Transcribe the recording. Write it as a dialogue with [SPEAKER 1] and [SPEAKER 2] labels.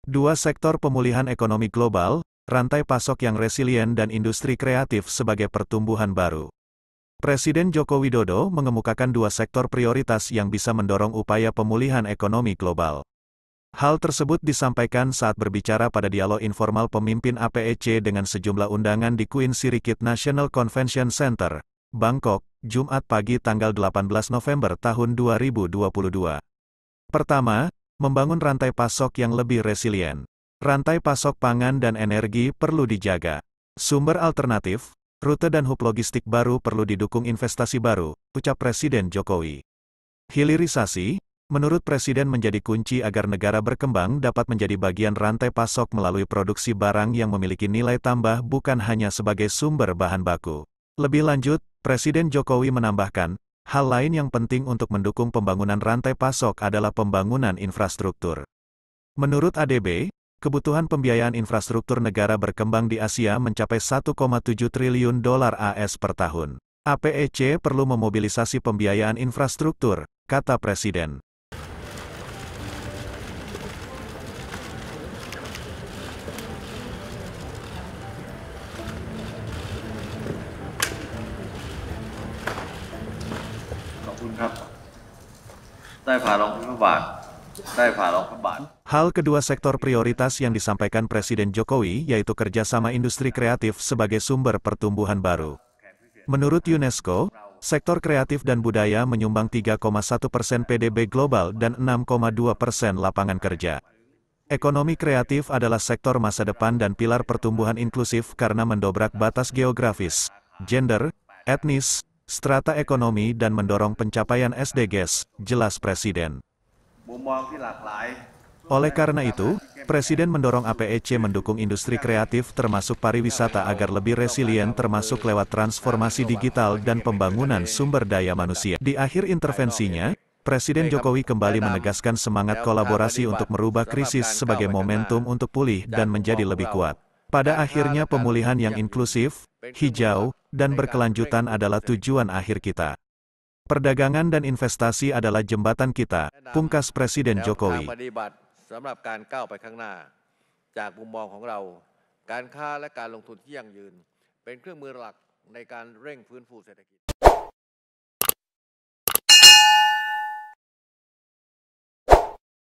[SPEAKER 1] Dua sektor pemulihan ekonomi global, rantai pasok yang resilien dan industri kreatif sebagai pertumbuhan baru. Presiden Joko Widodo mengemukakan dua sektor prioritas yang bisa mendorong upaya pemulihan ekonomi global. Hal tersebut disampaikan saat berbicara pada dialog informal pemimpin APEC dengan sejumlah undangan di Queen Sirikit National Convention Center, Bangkok, Jumat pagi tanggal 18 November tahun 2022. Pertama, membangun rantai pasok yang lebih resilien. Rantai pasok pangan dan energi perlu dijaga. Sumber alternatif, rute dan hub logistik baru perlu didukung investasi baru, ucap Presiden Jokowi. Hilirisasi, menurut Presiden menjadi kunci agar negara berkembang dapat menjadi bagian rantai pasok melalui produksi barang yang memiliki nilai tambah bukan hanya sebagai sumber bahan baku. Lebih lanjut, Presiden Jokowi menambahkan, hal lain yang penting untuk mendukung pembangunan rantai pasok adalah pembangunan infrastruktur. Menurut ADB, kebutuhan pembiayaan infrastruktur negara berkembang di Asia mencapai 1,7 triliun dolar AS per tahun. APEC perlu memobilisasi pembiayaan infrastruktur, kata Presiden. Hal kedua sektor prioritas yang disampaikan Presiden Jokowi yaitu kerjasama industri kreatif sebagai sumber pertumbuhan baru. Menurut UNESCO, sektor kreatif dan budaya menyumbang 3,1% PDB global dan 6,2% lapangan kerja. Ekonomi kreatif adalah sektor masa depan dan pilar pertumbuhan inklusif karena mendobrak batas geografis, gender, etnis, strata ekonomi dan mendorong pencapaian SDGs, jelas Presiden. Oleh karena itu, Presiden mendorong APEC mendukung industri kreatif termasuk pariwisata agar lebih resilien termasuk lewat transformasi digital dan pembangunan sumber daya manusia. Di akhir intervensinya, Presiden Jokowi kembali menegaskan semangat kolaborasi untuk merubah krisis sebagai momentum untuk pulih dan menjadi lebih kuat. Pada akhirnya pemulihan yang inklusif, hijau, dan berkelanjutan adalah tujuan akhir kita. Perdagangan dan investasi adalah jembatan kita, pungkas Presiden Jokowi.
[SPEAKER 2] สำหรับการก้าวไปข้างหน้าจากมุมมองของเราการค้าและการลงทุนที่ยั่งยืนเป็นเครื่องมือหลักในการเร่งฟื้นฟูเศรษฐกิจ